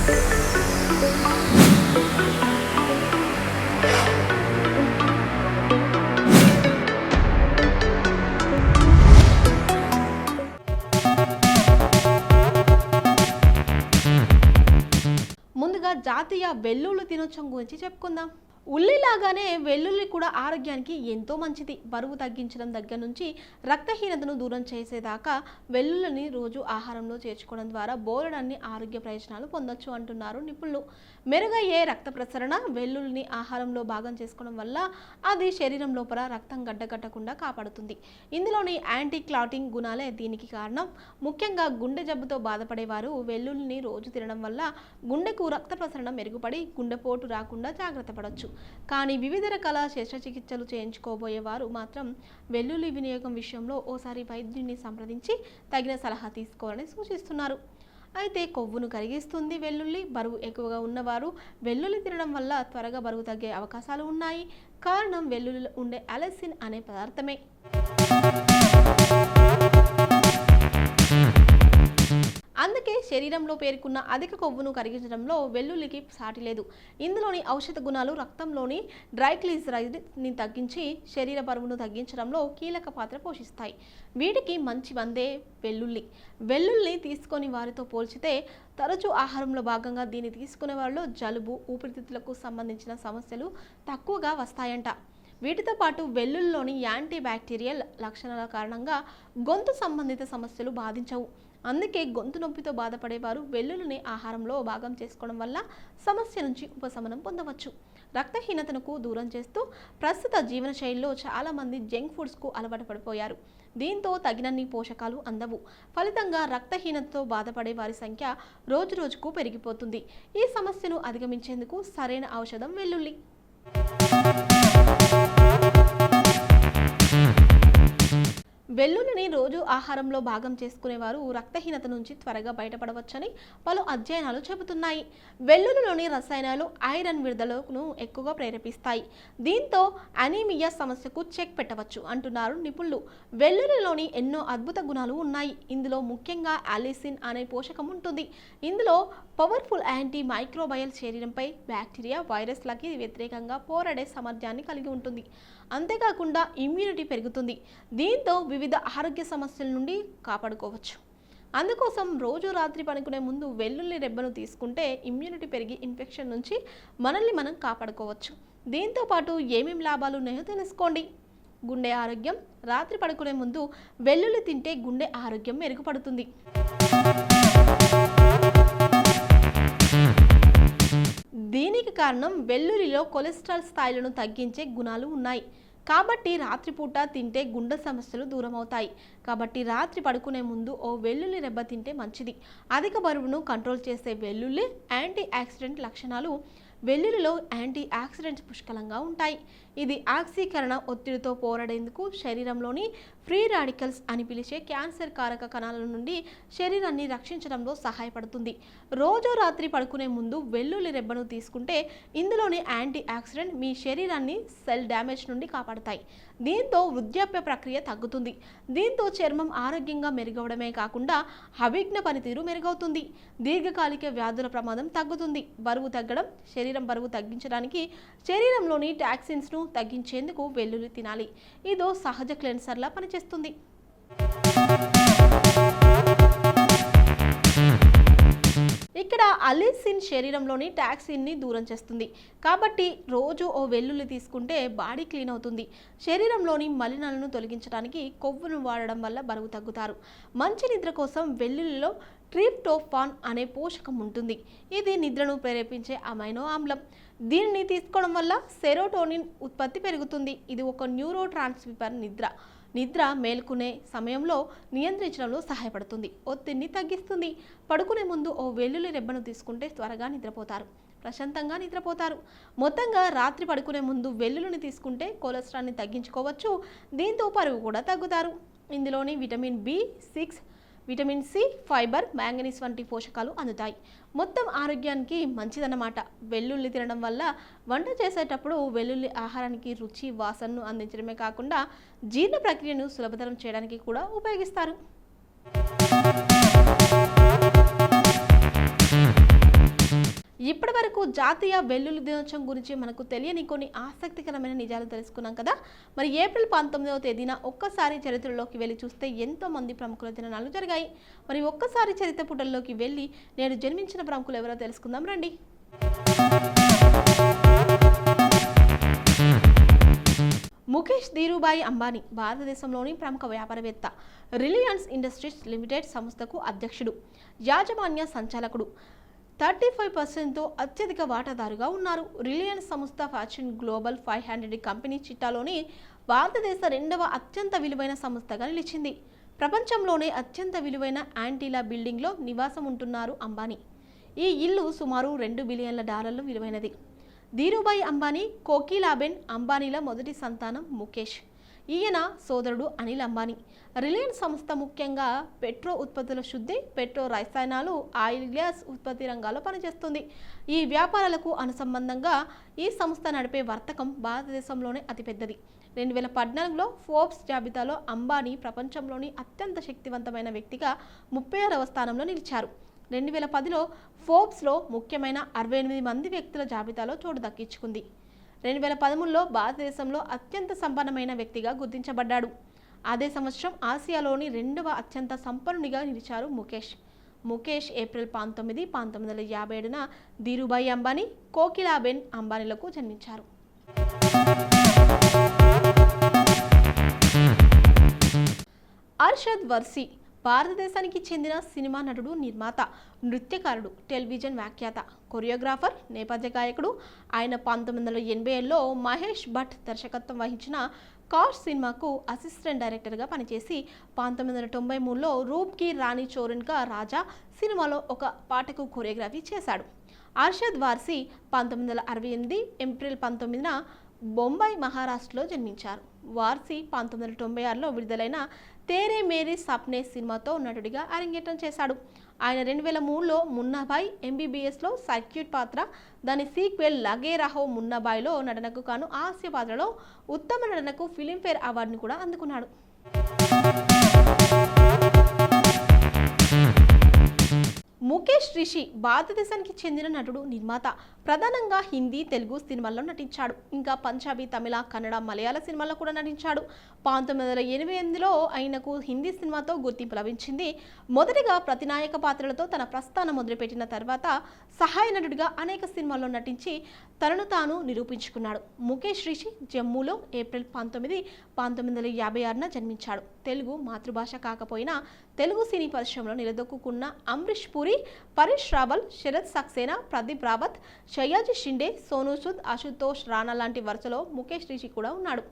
ముందుగా జాతీయ వెల్లుల్లి దినోత్సవం గురించి చెప్పుకుందాం. ఉల్లిలాగానే వెల్లుల్లి కూడా ఆరోగ్యానికి ఎంతో మంచిది. బరువు తగ్గించడం దగ్గర నుంచి రక్తహీనతను దూరం చేసేదాకా వెల్లుల్లిని రోజు ఆహారంలో చేర్చుకోవడం ద్వారా బోలెడన్ని ఆరోగ్య ప్రయోజనాలు పొందొచ్చు అంటున్నారు నిపుణులు. మెరుగయ్యే రక్త ప్రసరణ, వెల్లుల్లిని ఆహారంలో భాగం చేసుకోవడం వల్ల అది శరీరం లోపల రక్తం గడ్డకట్టకుండా కాపాడుతుంది. ఇందులోని యాంటీ క్లాటింగ్ గుణాలే దీనికి కారణం. ముఖ్యంగా గుండె జబ్బుతో బాధపడేవారు వెల్లుల్లిని రోజు తినడం వల్ల గుండెకు రక్త ప్రసరణ మెరుగుపడి గుండెపోటు రాకుండా జాగ్రత్త పడవచ్చు. కానీ వివిధ రకాల శస్త్రచికిత్సలు చేయించుకోబోయేవారు మాత్రం వెల్లుల్లి వినియోగం విషయంలో ఓసారి వైద్యుని సంప్రదించి తగిన సలహా తీసుకోవాలని సూచిస్తున్నారు. అయితే కొవ్వును కరిగిస్తుంది వెల్లుల్లి. బరువు ఎక్కువగా ఉన్నవారు వెల్లుల్లి తినడం వల్ల త్వరగా బరువు తగ్గే అవకాశాలు ఉన్నాయి. కారణం వెల్లుల్లిలో ఉండే అలెసిన్ అనే పదార్థమే. అందుకే శరీరంలో పేరుకున్న అధిక కొవ్వును కరిగించడంలో వెల్లుల్లికి సాటి లేదు. ఇందులోని ఔషధ గుణాలు రక్తంలోని ట్రైగ్లిజరైడ్ని తగ్గించి శరీర బరువును తగ్గించడంలో కీలక పాత్ర పోషిస్తాయి. వీటికి మంచి మందే వెల్లుల్లి. వెల్లుల్లి తీసుకొని వారితో పోల్చితే తరచూ ఆహారంలో భాగంగా దీన్ని తీసుకునే వారిలో జలుబు, ఊపిరితిత్తులకు సంబంధించిన సమస్యలు తక్కువగా వస్తాయంట. వీటితో పాటు వెల్లుల్లిలోని యాంటీ బ్యాక్టీరియల్ లక్షణాల కారణంగా గొంతు సంబంధిత సమస్యలు బాధించవు. అందుకే గొంతు నొప్పితో బాధపడేవారు వెల్లుల్లిని ఆహారంలో భాగం చేసుకోవడం వల్ల సమస్య నుంచి ఉపశమనం పొందవచ్చు. రక్తహీనతను దూరం చేస్తూ ప్రస్తుత జీవనశైలిలో చాలామంది జంక్ ఫుడ్స్కు అలవాటు పడిపోయారు. దీంతో తగినన్ని పోషకాలు అందవు. ఫలితంగా రక్తహీనతతో బాధపడే వారి సంఖ్య రోజురోజుకు పెరిగిపోతుంది. ఈ సమస్యను అధిగమించేందుకు సరైన ఔషధం వెల్లుల్లి. వెల్లుల్లిని రోజు ఆహారంలో భాగం చేసుకునేవారు రక్తహీనత నుంచి త్వరగా బయటపడవచ్చని పలు అధ్యయనాలు చెబుతున్నాయి. వెల్లుల్లిలోని రసాయనాలు ఐరన్ విడుదలను ఎక్కువగా ప్రేరేపిస్తాయి. దీంతో అనీమియా సమస్యకు చెక్ పెట్టవచ్చు అంటున్నారు నిపుణులు. వెల్లుల్లిలోని ఎన్నో అద్భుత గుణాలు ఉన్నాయి. ఇందులో ముఖ్యంగా అలెసిన్ అనే పోషకం ఉంటుంది. ఇందులో పవర్ఫుల్ యాంటీ మైక్రోబయల్ శరీరంపై బ్యాక్టీరియా, వైరస్లకి వ్యతిరేకంగా పోరాడే సామర్థ్యాన్ని కలిగి ఉంటుంది. అంతేకాకుండా ఇమ్యూనిటీ పెరుగుతుంది. దీంతో వివిధ ఆరోగ్య సమస్యల నుండి కాపాడుకోవచ్చు. అందుకోసం రోజు రాత్రి పడుకునే ముందు వెల్లుల్లి రెబ్బను తీసుకుంటే ఇమ్యూనిటీ పెరిగి ఇన్ఫెక్షన్ నుంచి మనల్ని మనం కాపాడుకోవచ్చు. దీంతో పాటు ఏమేమి లాభాలు ఉన్నాయో తెలుసుకోండి. గుండె ఆరోగ్యం. రాత్రి పడుకునే ముందు వెల్లుల్లి తింటే గుండె ఆరోగ్యం మెరుగుపడుతుంది. దీనికి కారణం వెల్లుల్లిలో కొలెస్ట్రాల్ స్థాయిలను తగ్గించే గుణాలు ఉన్నాయి. కాబట్టి రాత్రిపూట తింటే గుండె సమస్యలు దూరం అవుతాయి. కాబట్టి రాత్రి పడుకునే ముందు ఓ వెల్లుల్లి రెబ్బ తింటే మంచిది. అధిక బరువును కంట్రోల్ చేసే వెల్లుల్లి యాంటీ ఆక్సిడెంట్ లక్షణాలు. వెల్లుల్లిలో యాంటీ ఆక్సిడెంట్స్ పుష్కలంగా ఉంటాయి. ఇది ఆక్సీకరణ ఒత్తిడితో పోరాడేందుకు శరీరంలోని ఫ్రీ రాడికల్స్ అని పిలిచే క్యాన్సర్ కారక కణాల నుండి శరీరాన్ని రక్షించడంలో సహాయపడుతుంది. రోజు రాత్రి పడుకునే ముందు వెల్లుల్లి రెబ్బను తీసుకుంటే ఇందులోని యాంటీ ఆక్సిడెంట్ మీ శరీరాన్ని సెల్ డ్యామేజ్ నుండి కాపాడుతాయి. దీంతో వృద్ధాప్య ప్రక్రియ తగ్గుతుంది. దీంతో చర్మం ఆరోగ్యంగా మెరుగవడమే కాకుండా అభిజ్ఞ పనితీరు మెరుగవుతుంది. దీర్ఘకాలిక వ్యాధుల ప్రమాదం తగ్గుతుంది. బరువు తగ్గడం. శరీరం బరువు తగ్గించడానికి శరీరంలోని టాక్సిన్స్ను తగ్గించేందుకు వెల్లుల్లి తినాలి. ఇదో సహజ క్లెన్సర్లా పనిచేస్తుంది. ఇక్కడ అలెసిన్ శరీరంలోని టాక్సిన్ని దూరం చేస్తుంది. కాబట్టి రోజు ఓ వెల్లుల్లి తీసుకుంటే బాడీ క్లీన్ అవుతుంది. శరీరంలోని మలినాలను తొలగించడానికి కొవ్వును వాడడం వల్ల బరువు తగ్గుతారు. మంచి నిద్ర కోసం వెల్లుల్లిలో ట్రిప్టోఫాన్ అనే పోషకం ఉంటుంది. ఇది నిద్రను ప్రేరేపించే అమైనో ఆమ్లం. దీనిని తీసుకోవడం వల్ల సెరోటోనిన్ ఉత్పత్తి పెరుగుతుంది. ఇది ఒక న్యూరో ట్రాన్స్మిటర్. నిద్ర మేల్కొనే సమయంలో నియంత్రించడంలో సహాయపడుతుంది. ఒత్తిడిని తగ్గిస్తుంది. పడుకునే ముందు ఓ వెల్లుల్లి రెబ్బను తీసుకుంటే త్వరగా నిద్రపోతారు. ప్రశాంతంగా నిద్రపోతారు. మొత్తంగా రాత్రి పడుకునే ముందు వెల్లుల్లిని తీసుకుంటే కొలెస్ట్రాల్ని తగ్గించుకోవచ్చు. దీంతో బరువు కూడా తగ్గుతారు. ఇందులోని vitamin B6, vitamin C, fibre, manganese వంటి పోషకాలు అందుతాయి. మొత్తం ఆరోగ్యానికి మంచిదన్నమాట. వెల్లుల్లి తినడం వల్ల వంట చేసేటప్పుడు వెల్లుల్లి ఆహారానికి రుచి, వాసనను అందించడమే కాకుండా జీర్ణ ప్రక్రియను సులభతరం చేయడానికి కూడా ఉపయోగిస్తారు. ఇప్పటి వరకు జాతీయ వెల్లుల్లి దినోత్సవం గురించి మనకు తెలియని కొన్ని ఆసక్తికరమైన నిజాలు తెలుసుకున్నాం కదా. మరి ఏప్రిల్ 19వ తేదీన ఒక్కసారి చరిత్రలోకి వెళ్ళి చూస్తే ఎంతో మంది ప్రముఖుల దినాలు జరిగాయి. మరి ఒక్కసారి చరిత్ర పుటల్లోకి వెళ్ళి నేడు జన్మించిన ప్రముఖులు ఎవరో తెలుసుకుందాం రండి. ముఖేష్ ధీరుభాయ్ అంబానీ భారతదేశంలోని ప్రముఖ వ్యాపారవేత్త. రిలయన్స్ ఇండస్ట్రీస్ లిమిటెడ్ సంస్థకు అధ్యక్షుడు, యాజమాన్య సంచాలకుడు. 35%తో అత్యధిక వాటాదారుగా ఉన్నారు. రిలయన్స్ సంస్థ ఫార్చ్యూన్ గ్లోబల్ 500 కంపెనీ చిట్టాలోని భారతదేశ 2వ అత్యంత విలువైన సంస్థగా నిలిచింది. ప్రపంచంలోనే అత్యంత విలువైన యాంటీలా బిల్డింగ్లో నివాసం ఉంటున్నారు అంబానీ. ఈ ఇల్లు సుమారు $2 బిలియన్ల విలువైనది. ధీరుభాయ్ అంబానీ కోకిలాబెన్ అంబానీల మొదటి సంతానం ముఖేష్. ఈయన సోదరుడు అనిల్ అంబానీ. రిలయన్స్ సంస్థ ముఖ్యంగా పెట్రో ఉత్పత్తుల శుద్ధి, పెట్రో రసాయనాలు, ఆయిల్ గ్యాస్ ఉత్పత్తి రంగాల్లో పనిచేస్తుంది. ఈ వ్యాపారాలకు అనుసంబంధంగా ఈ సంస్థ నడిపే వర్తకం భారతదేశంలోనే అతిపెద్దది. 2014లో ఫోర్బ్స్ జాబితాలో అంబానీ ప్రపంచంలోని అత్యంత శక్తివంతమైన వ్యక్తిగా 36వ స్థానంలో నిలిచారు. 2010లో ఫోర్బ్స్లో ముఖ్యమైన 68 మంది వ్యక్తుల జాబితాలో చోటు దక్కించుకుంది. 2013లో భారతదేశంలో అత్యంత సంపన్నమైన వ్యక్తిగా గుర్తించబడ్డాడు. అదే సంవత్సరం ఆసియాలోని 2వ అత్యంత సంపన్నునిగా నిలిచారు ముఖేష్ ఏప్రిల్ 19, 1957న ధీరుభాయ్ అంబానీ, కోకిలాబెన్ అంబానీలకు జన్మించారు. అర్షద్ వర్సి భారతదేశానికి చెందిన సినిమా నటుడు, నిర్మాత, నృత్యకారుడు, టెలివిజన్ వ్యాఖ్యాత, కొరియోగ్రాఫర్, నేపథ్య గాయకుడు. ఆయన 1987లో మహేష్ భట్ దర్శకత్వం వహించిన కార్స్ సినిమాకు అసిస్టెంట్ డైరెక్టర్గా పనిచేసి 1993లో రూప్ కి రాణి చోరన్ కా రాజా సినిమాలో ఒక పాటకు కొరియోగ్రఫీ చేశాడు. అర్షద్ వార్సీ 1968 ఏప్రిల్ 19న బొంబాయి, మహారాష్ట్రలో జన్మించారు. వార్సీ 1996లో విడుదలైన తేరే మేరీ సప్నే సినిమాతో నటుడిగా అరంగేట్రం చేశాడు. ఆయన 2003లో మున్నాభాయ్ MBBSలో సర్క్యూట్ పాత్ర, దాని సీక్వెల్ లగే రహో మున్నాభాయ్లో నటనకు గాను హాస్య పాత్రలో ఉత్తమ నటనకు ఫిలింఫేర్ అవార్డును కూడా అందుకున్నాడు. ముఖేష్ రిషి భారతదేశానికి చెందిన నటుడు, నిర్మాత. ప్రధానంగా హిందీ, తెలుగు సినిమాల్లో నటించాడు. ఇంకా పంజాబీ, తమిళ, కన్నడ, మలయాళ సినిమాల్లో కూడా నటించాడు. 1988లో ఆయనకు హిందీ సినిమాతో గుర్తింపు లభించింది. మొదటిగా ప్రతినాయక పాత్రలతో తన ప్రస్థానం మొదలుపెట్టిన తర్వాత సహాయ నటుడిగా అనేక సినిమాల్లో నటించి తనను తాను నిరూపించుకున్నాడు. ముఖేష్ రిషి జమ్మూలో ఏప్రిల్ 19, 1956న జన్మించాడు. తెలుగు మాతృభాష కాకపోయినా తెలుగు సినీ పరిశ్రమలో నిలదొక్కున్న అమరీష్ పూరి, పరేష్ రావల్, శరత్ సక్సేనా, ప్రదీప్ రావత్, షయాజీ షిండే, సోనూ సూద్, అశుతోష్ రాణా లాంటి వరుసలో ముఖేష్ రిషి కూడా ఉన్నాడు.